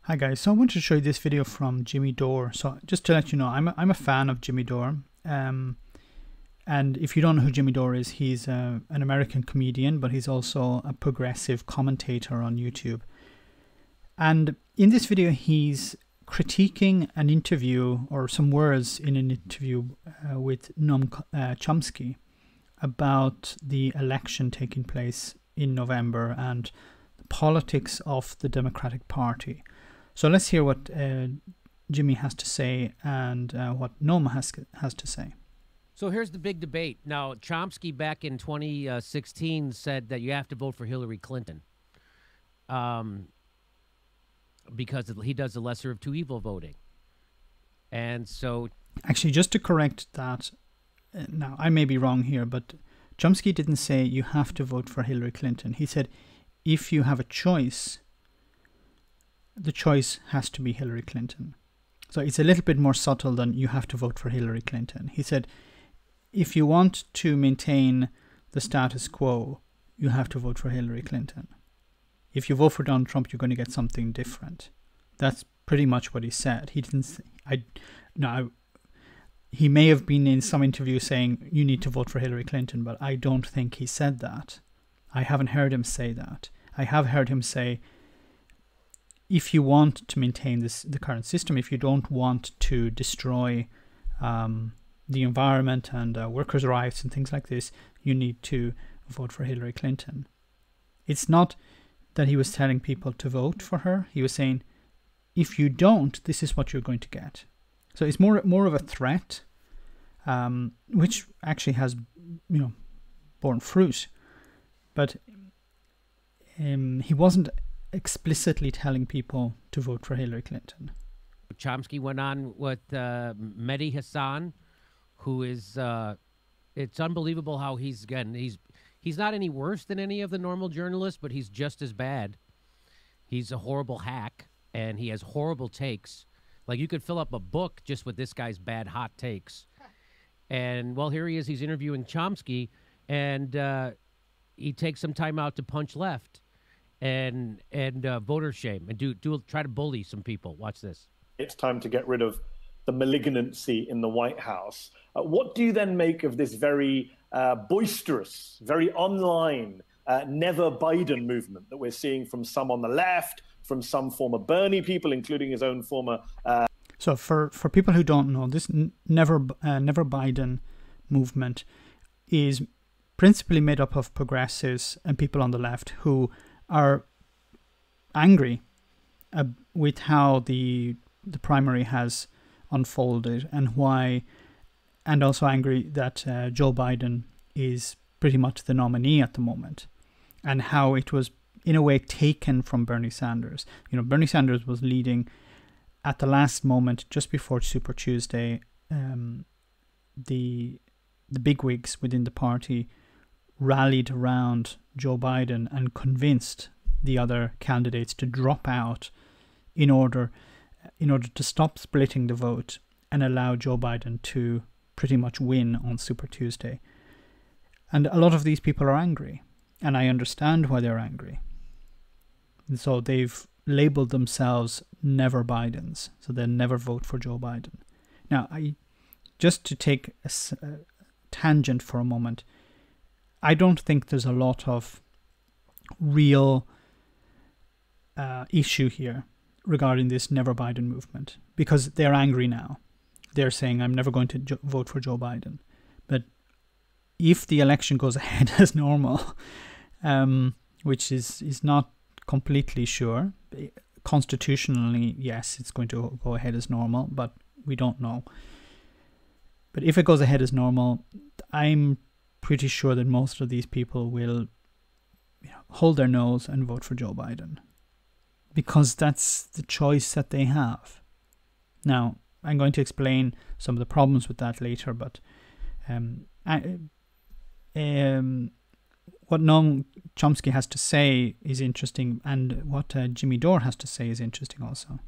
Hi guys, so I want to show you this video from Jimmy Dore. So just to let you know, I'm a fan of Jimmy Dore. And if you don't know who Jimmy Dore is, he's an American comedian, but he's also a progressive commentator on YouTube. And in this video, he's critiquing an interview or some words in an interview with Noam Chomsky about the election taking place in November and the politics of the Democratic Party. So let's hear what Jimmy has to say and what Noam has to say. So here's the big debate. Now, Chomsky back in 2016 said that you have to vote for Hillary Clinton because he does the lesser of two evil voting. And so... Actually, just to correct that, now I may be wrong here, but Chomsky didn't say you have to vote for Hillary Clinton. He said if you have a choice, the choice has to be Hillary Clinton. So it's a little bit more subtle than you have to vote for Hillary Clinton. He said, if you want to maintain the status quo, you have to vote for Hillary Clinton. If you vote for Donald Trump, you're going to get something different. That's pretty much what he said. He didn't say, he may have been in some interview saying you need to vote for Hillary Clinton, but I don't think he said that. I haven't heard him say that. I have heard him say, if you want to maintain the current system, if you don't want to destroy the environment and workers' rights and things like this, you need to vote for Hillary Clinton. It's not that he was telling people to vote for her. He was saying, if you don't, this is what you're going to get. So it's more of a threat, which actually has, borne fruit. But he wasn't explicitly telling people to vote for Hillary Clinton. Chomsky went on with Mehdi Hassan, who is, it's unbelievable how he's not any worse than any of the normal journalists, but he's just as bad. He's a horrible hack, and he has horrible takes. Like, you could fill up a book just with this guy's bad, hot takes. And, well, here he is. He's interviewing Chomsky, and he takes some time out to punch left and voter shame and try to bully some people. Watch this. It's time to get rid of the malignancy in the White House. What do you then make of this very boisterous, very online, never Biden movement that we're seeing from some on the left, from some former Bernie people, including his own former... So for people who don't know, this never Biden movement is principally made up of progressives and people on the left who are angry with how the primary has unfolded and also angry that Joe Biden is pretty much the nominee at the moment, and how it was in a way taken from Bernie Sanders. Bernie Sanders was leading at the last moment, just before Super Tuesday. The bigwigs within the party rallied around Joe Biden and convinced the other candidates to drop out in order to stop splitting the vote and allow Joe Biden to pretty much win on Super Tuesday. And a lot of these people are angry, and I understand why they're angry. And so they've labeled themselves never Bidens, so they'll never vote for Joe Biden. Now, just to take a tangent for a moment, I don't think there's a lot of real issue here regarding this never Biden movement, because they're angry now. They're saying, I'm never going to vote for Joe Biden. But if the election goes ahead as normal, which is not completely sure, constitutionally, yes, it's going to go ahead as normal, but we don't know. But if it goes ahead as normal, I'm pretty sure that most of these people will hold their nose and vote for Joe Biden, because that's the choice that they have. Now, I'm going to explain some of the problems with that later, but what Noam Chomsky has to say is interesting, and what Jimmy Dore has to say is interesting also.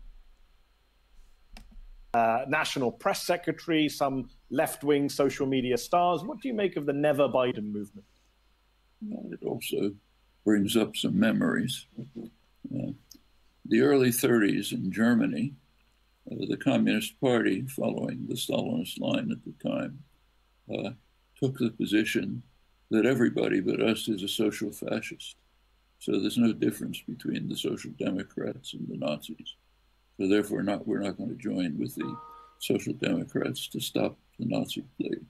National press secretary, some left-wing social media stars. What do you make of the never Biden movement? Well, it also brings up some memories. the early 30s in Germany, the Communist Party, following the Stalinist line at the time, took the position that everybody but us is a social fascist. So there's no difference between the Social Democrats and the Nazis. So therefore, we're not going to join with the Social Democrats to stop the Nazi plague.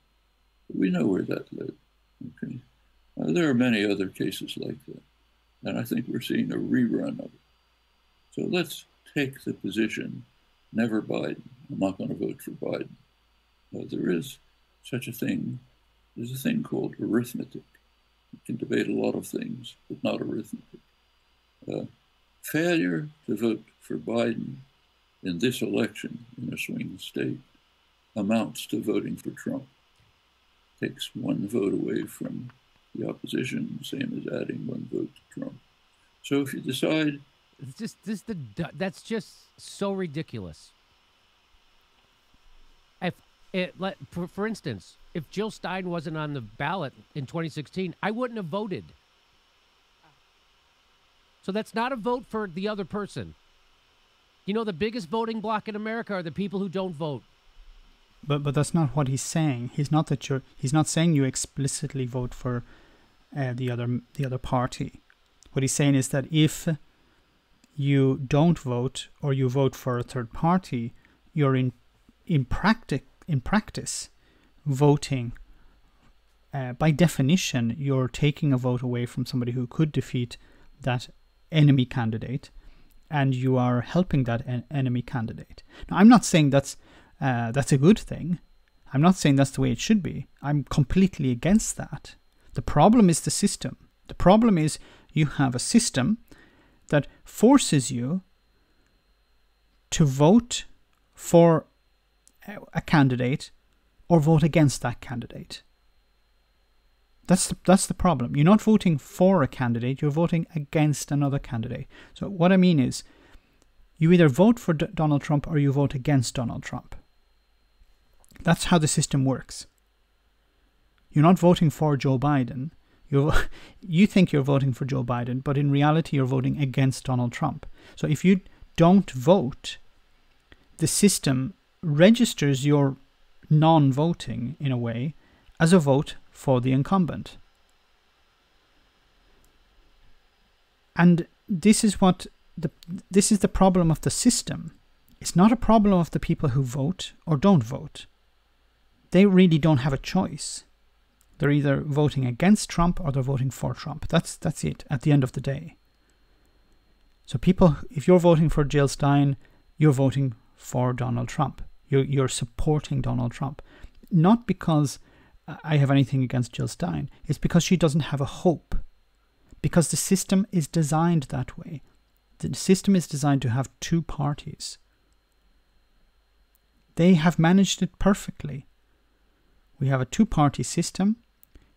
But we know where that led. Okay, there are many other cases like that, and I think we're seeing a rerun of it. So let's take the position, never Biden. I'm not going to vote for Biden. There is such a thing. There's a thing called arithmetic. You can debate a lot of things, but not arithmetic. Failure to vote for Biden in this election in a swing state amounts to voting for Trump. Takes one vote away from the opposition, same as adding one vote to Trump. So if you decide, that's just so ridiculous. For instance, if Jill Stein wasn't on the ballot in 2016, I wouldn't have voted. So that's not a vote for the other person. You know, the biggest voting bloc in America are the people who don't vote. But that's not what he's saying. He's not saying you explicitly vote for the other party. What he's saying is that if you don't vote or you vote for a third party, you're in practice voting. By definition, you're taking a vote away from somebody who could defeat that enemy candidate, and you are helping that enemy candidate. Now, I'm not saying that's a good thing. I'm not saying that's the way it should be. I'm completely against that. The problem is the system. The problem is you have a system that forces you to vote for a candidate or vote against that candidate. That's the problem. You're not voting for a candidate, you're voting against another candidate. So what I mean is, you either vote for Donald Trump or you vote against Donald Trump. That's how the system works. You're not voting for Joe Biden. You think you're voting for Joe Biden, but in reality you're voting against Donald Trump. So if you don't vote, the system registers your non-voting, in a way, as a vote for the incumbent. And this is the problem of the system. It's not a problem of the people who vote or don't vote. They really don't have a choice. They're either voting against Trump or they're voting for Trump. That's it at the end of the day. So people, if you're voting for Jill Stein, you're voting for Donald Trump. You're supporting Donald Trump. Not because I have anything against Jill Stein. It's because she doesn't have a hope. Because the system is designed that way. The system is designed to have two parties. They have managed it perfectly. We have a two-party system.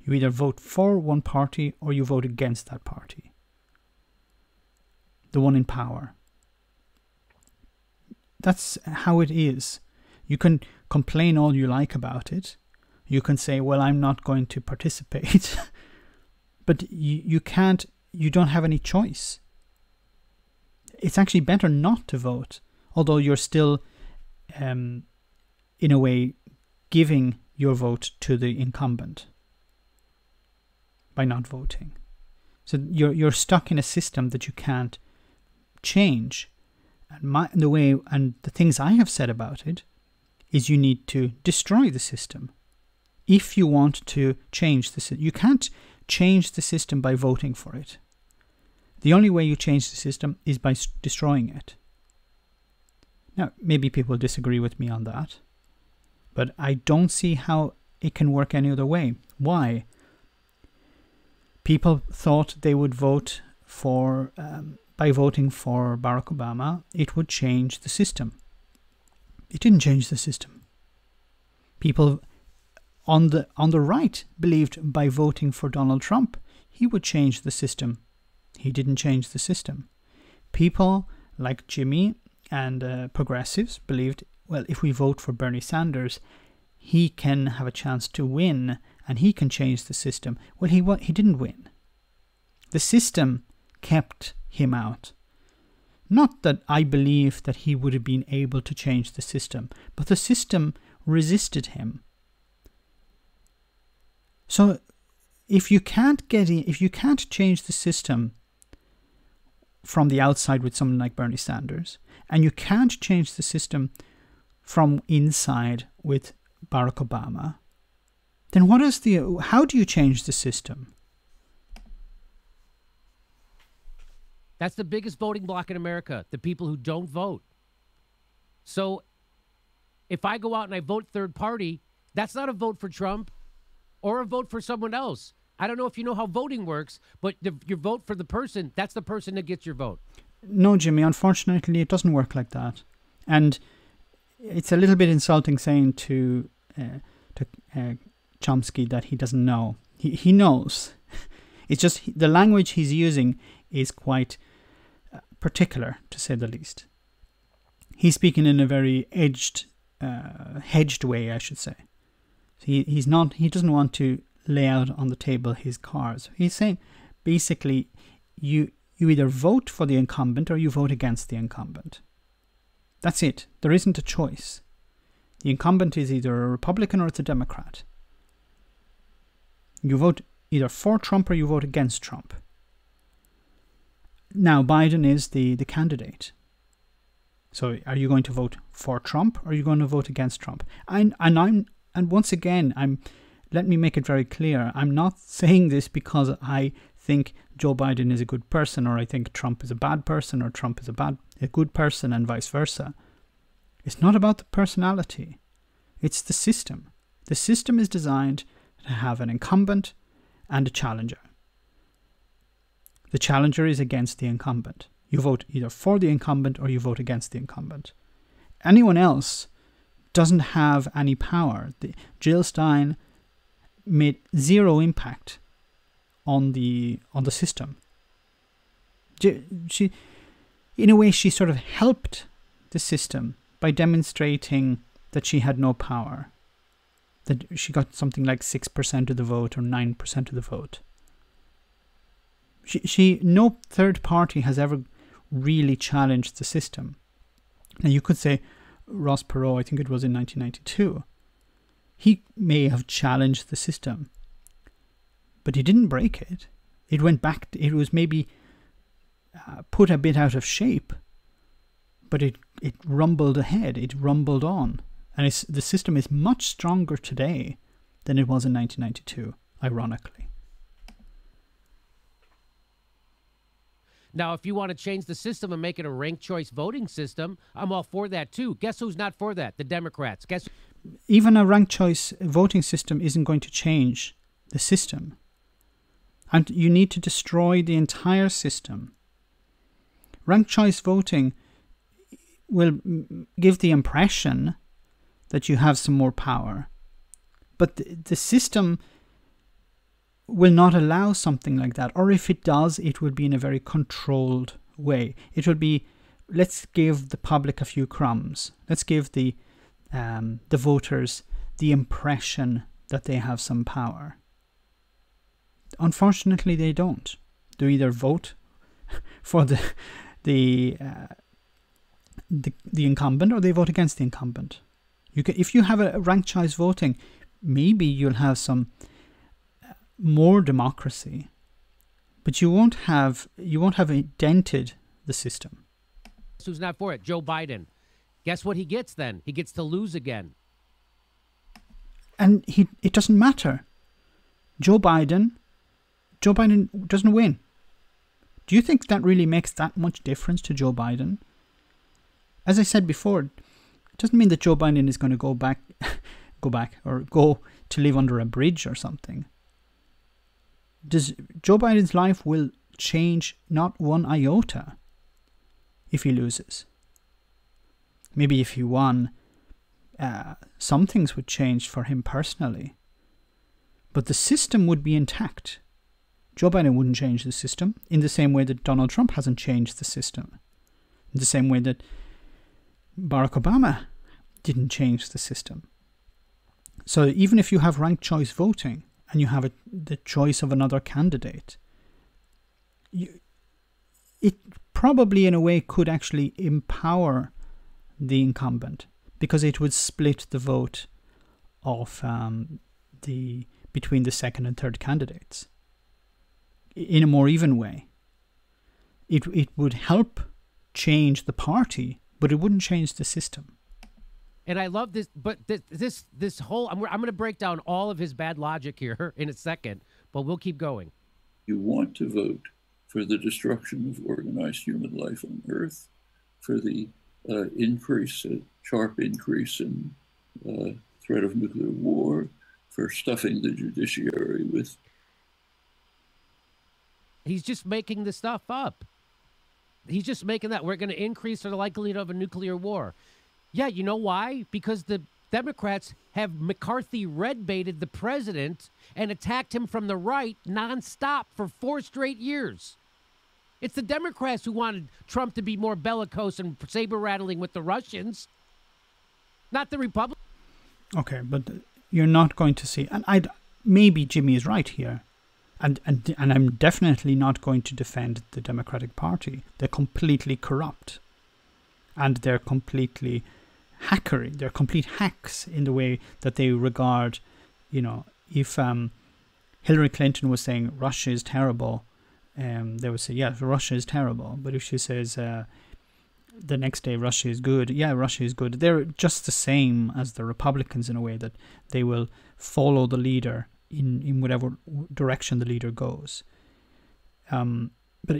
You either vote for one party or you vote against that party. The one in power. That's how it is. You can complain all you like about it. You can say, well, I'm not going to participate. But you don't have any choice. It's actually better not to vote, although you're still, in a way, giving your vote to the incumbent by not voting. So you're stuck in a system that you can't change. And the things I have said about it is you need to destroy the system. If you want to change the system, you can't change the system by voting for it. The only way you change the system is by destroying it. Now, maybe people disagree with me on that, but I don't see how it can work any other way. Why? People thought they would vote for, by voting for Barack Obama, it would change the system. It didn't change the system. People on the right believed by voting for Donald Trump, he would change the system. He didn't change the system. People like Jimmy and progressives believed, well, if we vote for Bernie Sanders, he can have a chance to win and he can change the system. Well, he didn't win. The system kept him out. Not that I believe that he would have been able to change the system, but the system resisted him. So if you can't change the system from the outside with someone like Bernie Sanders, and you can't change the system from inside with Barack Obama, then how do you change the system? That's the biggest voting bloc in America, the people who don't vote. So if I go out and I vote third party, that's not a vote for Trump or a vote for someone else. I don't know if you know how voting works, but your vote for the person, that's the person that gets your vote. No, Jimmy, unfortunately, it doesn't work like that. And it's a little bit insulting saying to Chomsky that he doesn't know. He knows. It's just the language he's using is quite particular, to say the least. He's speaking in a very hedged way, I should say. He doesn't want to lay out on the table his cards. He's saying, basically, you either vote for the incumbent or you vote against the incumbent. That's it. There isn't a choice. The incumbent is either a Republican or it's a Democrat. You vote either for Trump or you vote against Trump. Now, Biden is the candidate. So are you going to vote for Trump or are you going to vote against Trump? And once again, let me make it very clear. I'm not saying this because I think Joe Biden is a good person, or I think Trump is a bad person, or Trump is a good person, and vice versa. It's not about the personality. It's the system. The system is designed to have an incumbent and a challenger. The challenger is against the incumbent. You vote either for the incumbent or you vote against the incumbent. Anyone else doesn't have any power. Jill Stein made zero impact on the system. She, in a way, she sort of helped the system by demonstrating that she had no power. That she got something like 6% of the vote or 9% of the vote. No third party has ever really challenged the system. Now you could say Ross Perot, I think it was in 1992, he may have challenged the system, but he didn't break it. It went back, it was maybe put a bit out of shape, but it rumbled ahead, it rumbled on. And the system is much stronger today than it was in 1992, ironically. Now, if you want to change the system and make it a ranked choice voting system, I'm all for that too. Guess who's not for that? The Democrats. Even a ranked choice voting system isn't going to change the system. And you need to destroy the entire system. Ranked choice voting will give the impression that you have some more power. But the system will not allow something like that. Or if it does, it will be in a very controlled way. It will be, let's give the public a few crumbs. Let's give the voters the impression that they have some power. Unfortunately, they don't. They either vote for the incumbent or they vote against the incumbent. If you have a ranked choice voting, maybe you'll have some more democracy, but you won't have dented the system. Who's not for it? Joe Biden. Guess what he gets then? He gets to lose again. And it doesn't matter. Joe Biden doesn't win. Do you think that really makes that much difference to Joe Biden? As I said before, it doesn't mean that Joe Biden is going to go to live under a bridge or something. Joe Biden's life will change not one iota if he loses. Maybe if he won, some things would change for him personally. But the system would be intact. Joe Biden wouldn't change the system in the same way that Donald Trump hasn't changed the system. In the same way that Barack Obama didn't change the system. So even if you have ranked choice voting and you have the choice of another candidate, it probably in a way could actually empower the incumbent, because it would split the vote of between the second and third candidates in a more even way. It would help change the party, but it wouldn't change the system. And I love this, but this whole, I'm going to break down all of his bad logic here in a second, but we'll keep going. You want to vote for the destruction of organized human life on Earth, for the sharp increase in threat of nuclear war, for stuffing the judiciary with. He's just making the stuff up. He's just making that we're going to increase the likelihood of a nuclear war. Yeah, you know why? Because the Democrats have McCarthy red-baited the president and attacked him from the right nonstop for 4 straight years. It's the Democrats who wanted Trump to be more bellicose and saber-rattling with the Russians, not the Republicans. Okay, but you're not going to see, and maybe Jimmy is right here, and I'm definitely not going to defend the Democratic Party. They're completely corrupt, and they're completely hackery. They're complete hacks in the way that they regard, if Hillary Clinton was saying Russia is terrible, they would say, yeah, Russia is terrible. But if she says the next day Russia is good, yeah, Russia is good. They're just the same as the Republicans in a way that they will follow the leader in whatever direction the leader goes. But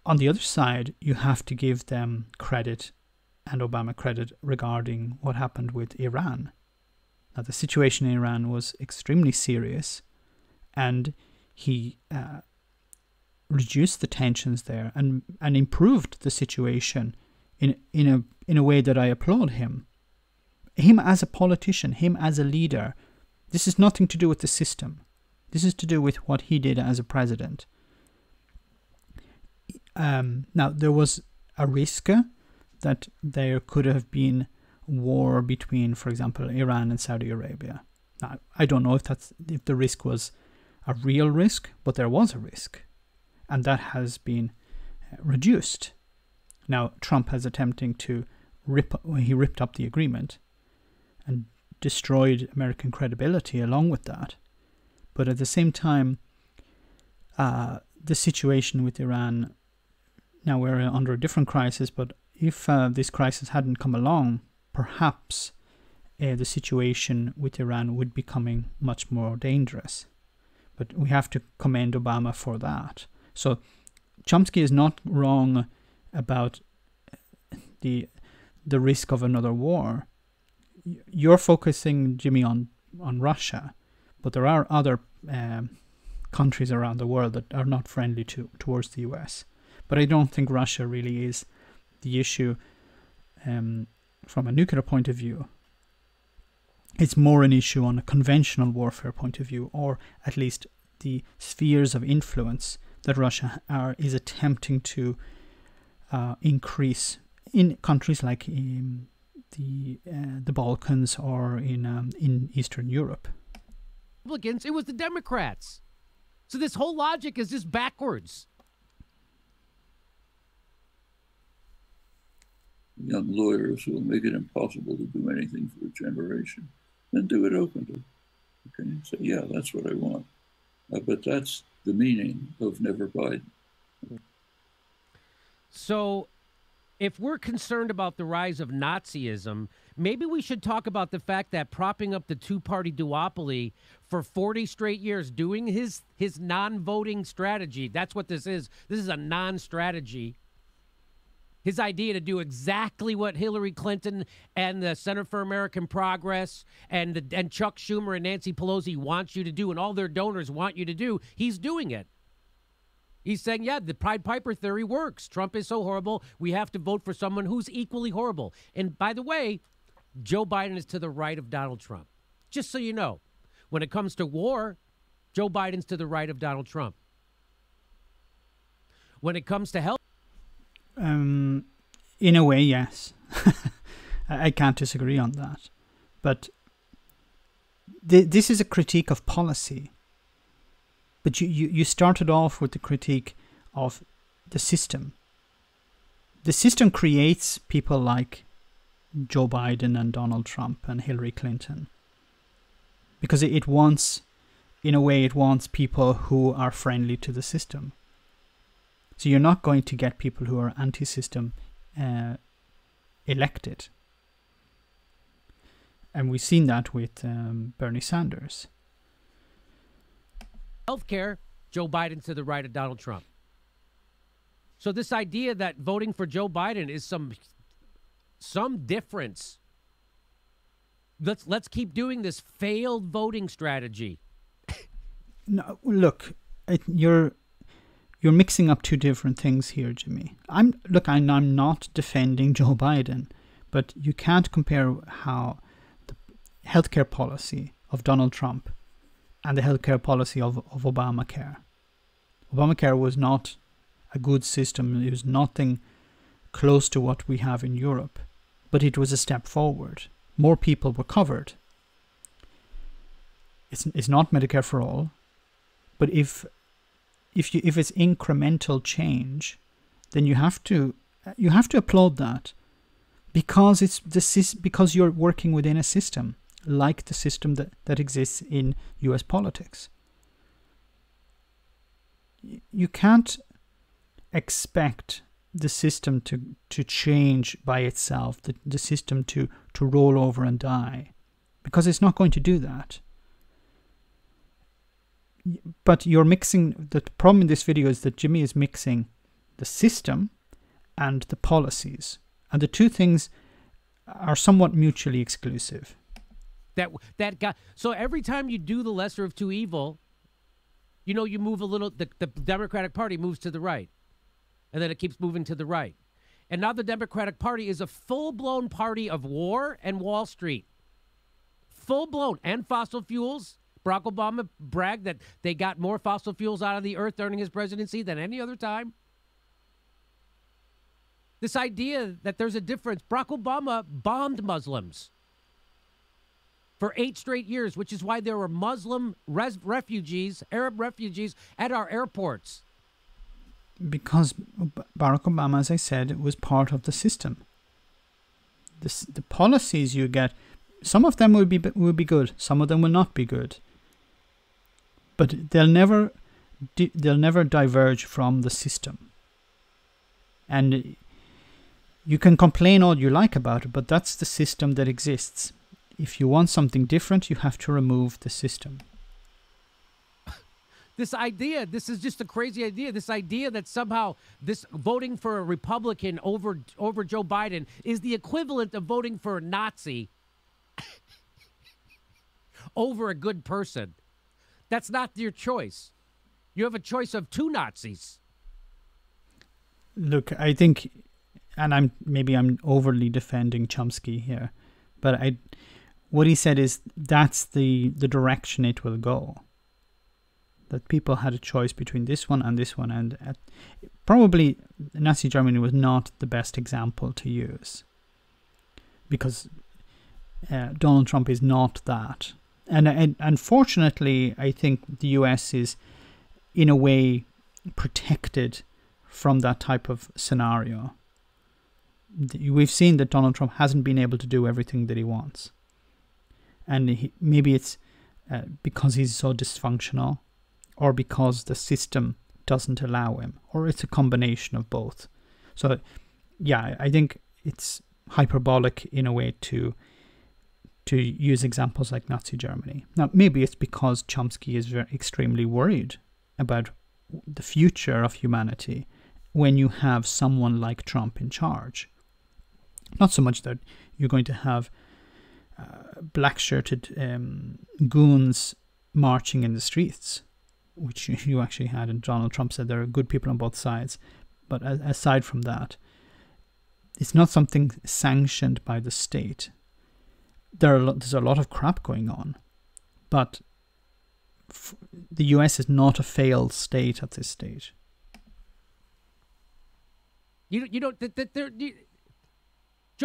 on the other side, you have to give them credit, and Obama credit, regarding what happened with Iran. Now, the situation in Iran was extremely serious, and he reduced the tensions there and improved the situation in a way that I applaud him. Him as a politician, him as a leader. This is nothing to do with the system. This is to do with what he did as a president. Now, there was a risk that there could have been war between, for example, Iran and Saudi Arabia. Now, I don't know if the risk was a real risk, but there was a risk, and that has been reduced. Now, Trump is attempting to ripped up the agreement and destroyed American credibility along with that. But at the same time, the situation with Iran, now we're under a different crisis, but if this crisis hadn't come along, perhaps the situation with Iran would be becoming much more dangerous. But we have to commend Obama for that. So Chomsky is not wrong about the risk of another war. You're focusing, Jimmy, on Russia, but there are other countries around the world that are not friendly towards the US. But I don't think Russia really is the issue from a nuclear point of view. It's more an issue on a conventional warfare point of view, or at least the spheres of influence that Russia is attempting to increase in countries like the Balkans or in Eastern Europe. Republicans, it was the Democrats. So this whole logic is just backwards. Young lawyers will make it impossible to do anything for a generation, then do it openly. Okay, say, yeah, that's what I want. But that's the meaning of never Biden. So if we're concerned about the rise of Nazism, maybe we should talk about the fact that propping up the two-party duopoly for 40 straight years, doing his non-voting strategy, that's what this is. This is a non-strategy. His idea to do exactly what Hillary Clinton and the Center for American Progress and Chuck Schumer and Nancy Pelosi want you to do, and all their donors want you to do, he's doing it. He's saying, yeah, the Pied Piper theory works. Trump is so horrible, we have to vote for someone who's equally horrible. And by the way, Joe Biden is to the right of Donald Trump. Just so you know, when it comes to war, Joe Biden's to the right of Donald Trump. When it comes to health, in a way, yes. I can't disagree on that. But this is a critique of policy. But you started off with the critique of the system. the system creates people like Joe Biden and Donald Trump and Hillary Clinton, because it wants, in a way, it wants people who are friendly to the system. So you're not going to get people who are anti-system elected. And we've seen that with Bernie Sanders. Healthcare, Joe Biden to the right of Donald Trump. So this idea that voting for Joe Biden is some difference. Let's keep doing this failed voting strategy. No, look, you're mixing up two different things here, Jimmy. I'm not defending Joe Biden, but you can't compare how the healthcare policy of Donald Trump and the healthcare policy of Obamacare. Obamacare was not a good system. It was nothing close to what we have in Europe, but it was a step forward. More people were covered. It's not Medicare for all, but if it's incremental change, then you have to applaud that, because because you're working within a system like the system that exists in US politics. You can't expect the system to change by itself, the system to roll over and die, because it's not going to do that. But you're mixing, the problem in this video is that Jimmy is mixing the system and the policies, and the two things are somewhat mutually exclusive. That guy. So every time you do the lesser of two evil, you move a little. The Democratic Party moves to the right, and then it keeps moving to the right, and now the Democratic Party is a full-blown party of war and Wall Street, full-blown, and fossil fuels. Barack Obama bragged that they got more fossil fuels out of the earth during his presidency than any other time. This idea that there's a difference. Barack Obama bombed Muslims for 8 straight years, which is why there were Muslim refugees, Arab refugees at our airports. Because Barack Obama, as I said, was part of the system. The policies you get, some of them will be good, some of them will not be good. But they'll never diverge from the system. And you can complain all you like about it, but that's the system that exists. If you want something different, you have to remove the system. This is just a crazy idea. This idea that somehow this voting for a Republican over Joe Biden is the equivalent of voting for a Nazi over a good person. That's not your choice. You have a choice of 2 Nazis. Look, I think, and I'm overly defending Chomsky here, but what he said is that's the direction it will go. That people had a choice between this one, and probably Nazi Germany was not the best example to use, because Donald Trump is not that. And unfortunately, I think the US is, in a way, protected from that type of scenario. We've seen that Donald Trump hasn't been able to do everything that he wants. And maybe it's because he's so dysfunctional, or because the system doesn't allow him, or it's a combination of both. So, yeah, I think it's hyperbolic in a way to use examples like Nazi Germany. Now, maybe it's because Chomsky is extremely worried about the future of humanity when you have someone like Trump in charge. Not so much that you're going to have black-shirted goons marching in the streets, which you actually had, and Donald Trump said there are good people on both sides. But aside from that, it's not something sanctioned by the state. There's a lot of crap going on, but the US is not a failed state at this stage. Joe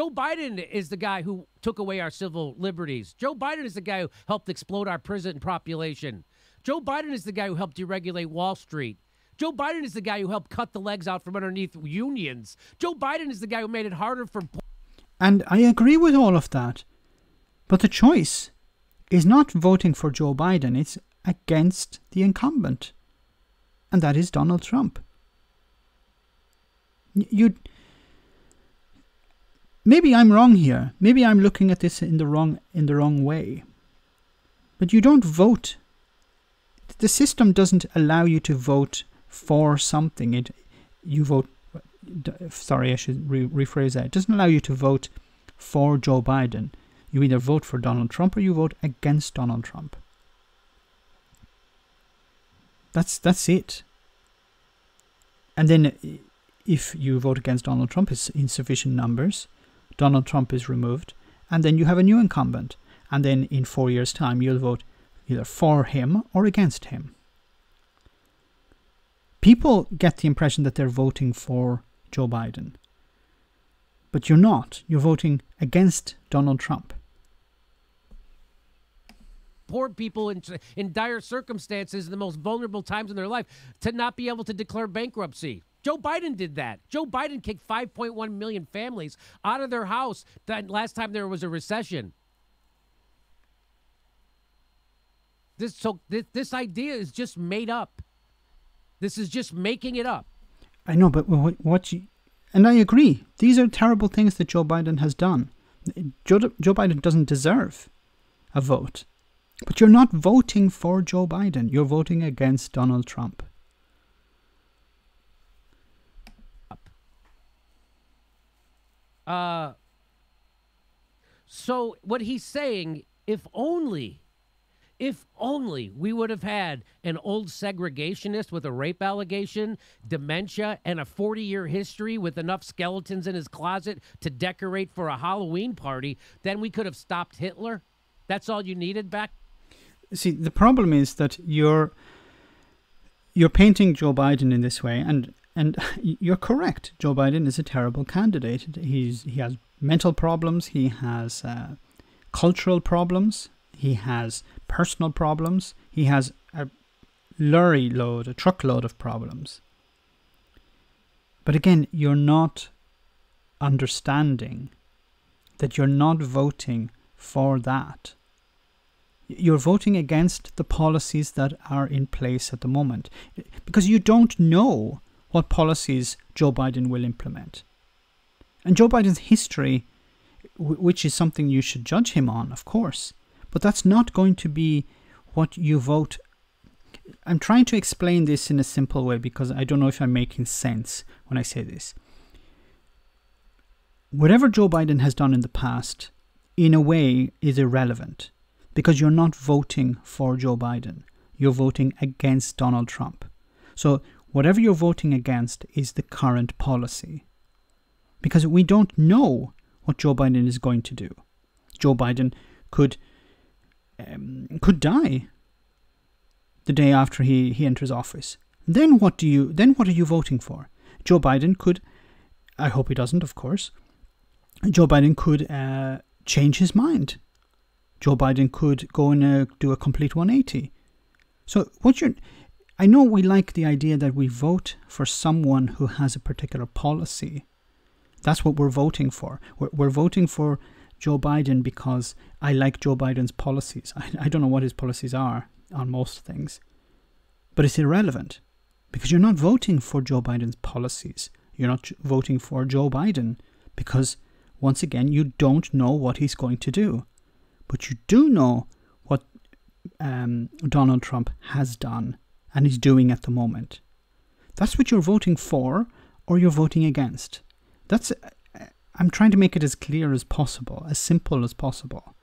Biden is the guy who took away our civil liberties. Joe Biden is the guy who helped explode our prison population. Joe Biden is the guy who helped deregulate Wall Street. Joe Biden is the guy who helped cut the legs out from underneath unions. Joe Biden is the guy who made it harder for... And I agree with all of that. But the choice is not voting for Joe Biden. It's against the incumbent. And that is Donald Trump. Maybe I'm wrong here. Maybe I'm looking at this in the wrong way. But you don't vote. The system doesn't allow you to vote for something. You vote. Sorry, I should rephrase that. It doesn't allow you to vote for Joe Biden. You either vote for Donald Trump or you vote against Donald Trump. That's it. And then if you vote against Donald Trump, it's insufficient numbers. Donald Trump is removed, and then you have a new incumbent. And then in 4 years' time, you'll vote either for him or against him. People get the impression that they're voting for Joe Biden. But you're not. You're voting against Donald Trump. Poor people in dire circumstances, in the most vulnerable times in their life, to not be able to declare bankruptcy. Joe Biden did that. Joe Biden kicked 5.1 million families out of their house that last time there was a recession. This idea is just made up. This is just making it up. I know, but and I agree. These are terrible things that Joe Biden has done. Joe Biden doesn't deserve a vote. But you're not voting for Joe Biden. You're voting against Donald Trump. So what he's saying, if only we would have had an old segregationist with a rape allegation, dementia, and a 40-year history with enough skeletons in his closet to decorate for a Halloween party, then we could have stopped Hitler. That's all you needed back? See, the problem is that you're painting Joe Biden in this way, and you're correct. Joe Biden is a terrible candidate. He has mental problems. He has cultural problems. He has personal problems. He has a truckload of problems. But again, you're not understanding that you're not voting for that. You're voting against the policies that are in place at the moment, because you don't know what policies Joe Biden will implement. And Joe Biden's history, which is something you should judge him on, of course, but that's not going to be what you vote. I'm trying to explain this in a simple way because I don't know if I'm making sense when I say this. Whatever Joe Biden has done in the past, in a way, is irrelevant because you're not voting for Joe Biden. You're voting against Donald Trump. So whatever you're voting against is the current policy. Because we don't know what Joe Biden is going to do. Joe Biden could die the day after he enters office. Then what are you voting for? Joe Biden could, I hope he doesn't, of course. Joe Biden could change his mind. Joe Biden could go and do a complete 180. So I know we like the idea that we vote for someone who has a particular policy. That's what we're voting for. We're voting for Joe Biden because I like Joe Biden's policies. I don't know what his policies are on most things. But it's irrelevant because you're not voting for Joe Biden's policies. You're not voting for Joe Biden because, once again, you don't know what he's going to do. But you do know what Donald Trump has done and is doing at the moment. That's what you're voting for or you're voting against. I'm trying to make it as clear as possible, as simple as possible.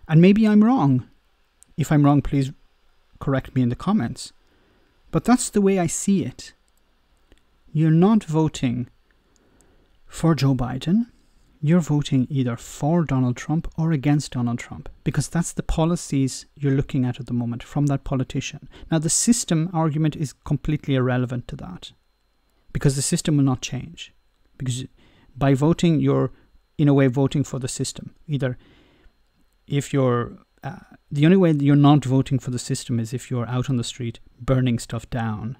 And maybe I'm wrong. If I'm wrong, please correct me in the comments. But that's the way I see it. You're not voting for Joe Biden. You're voting either for Donald Trump or against Donald Trump, because that's the policies you're looking at the moment from that politician. Now, the system argument is completely irrelevant to that, because the system will not change. Because by voting, you're in a way voting for the system. Either if you're the only way that you're not voting for the system is if you're out on the street burning stuff down.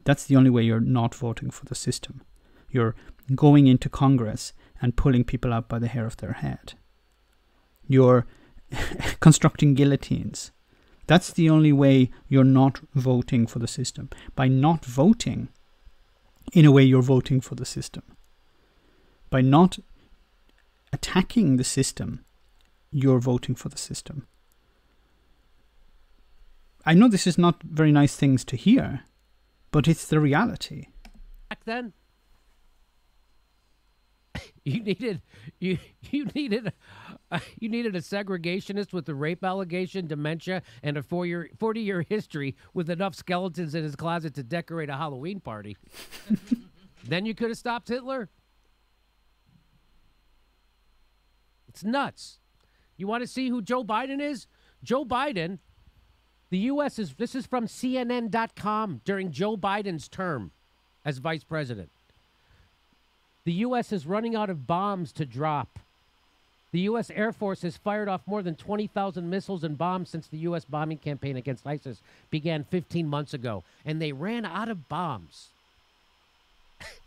That's the only way you're not voting for the system. You're going into Congress and pulling people out by the hair of their head. You're constructing guillotines. That's the only way you're not voting for the system. By not voting, in a way, you're voting for the system. By not attacking the system, you're voting for the system. I know this is not very nice things to hear, but it's the reality. Back then, you needed a segregationist with a rape allegation, dementia, and a 40-year history with enough skeletons in his closet to decorate a Halloween party. Then you could have stopped Hitler. It's nuts. You want to see who Joe Biden is? Joe Biden, the U.S. this is from CNN.com during Joe Biden's term as vice president. The U.S. is running out of bombs to drop. The U.S. Air Force has fired off more than 20,000 missiles and bombs since the U.S. bombing campaign against ISIS began 15 months ago, and they ran out of bombs.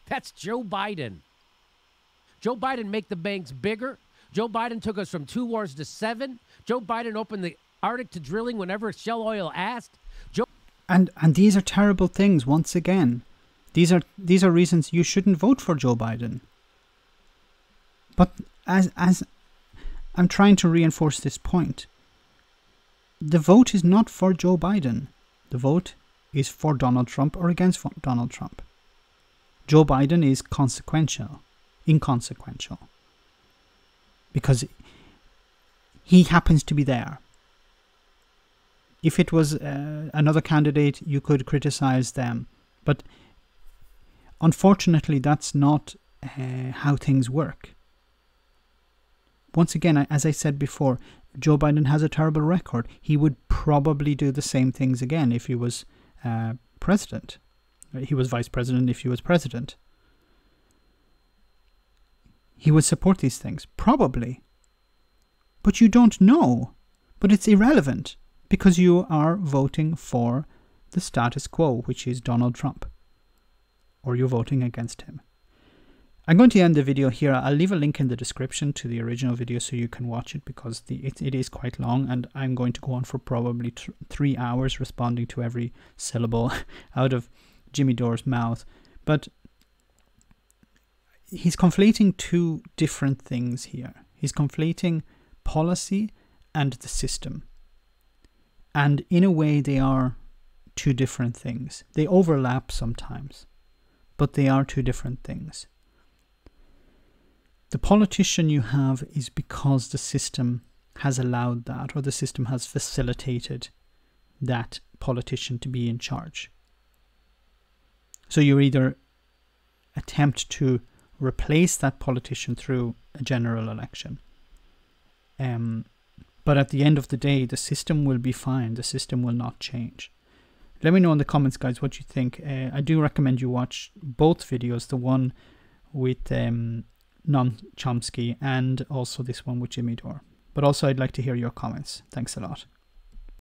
That's Joe Biden. Joe Biden make the banks bigger. Joe Biden took us from 2 wars to 7. Joe Biden opened the Arctic to drilling whenever Shell Oil asked. And these are terrible things. Once again, these are reasons you shouldn't vote for Joe Biden. But as I'm trying to reinforce this point, the vote is not for Joe Biden. The vote is for Donald Trump or against Donald Trump. Joe Biden is inconsequential. Because he happens to be there. If it was another candidate, you could criticize them. But unfortunately, that's not how things work. Once again, as I said before, Joe Biden has a terrible record. He would probably do the same things again if he was president. He was vice president if he was president. He would support these things, probably. But you don't know. But it's irrelevant, because you are voting for the status quo, which is Donald Trump. Or you're voting against him. I'm going to end the video here. I'll leave a link in the description to the original video so you can watch it, because it is quite long, and I'm going to go on for probably 3 hours responding to every syllable out of Jimmy Dore's mouth. But he's conflating two different things here. He's conflating policy and the system. And in a way, they are two different things. They overlap sometimes, but they are two different things. The politician you have is because the system has allowed that, or the system has facilitated that politician to be in charge. So you either attempt to replace that politician through a general election. But at the end of the day, the system will be fine. The system will not change. Let me know in the comments, guys, what you think. I do recommend you watch both videos, the one with Noam Chomsky and also this one with Jimmy Dore. But also, I'd like to hear your comments. Thanks a lot.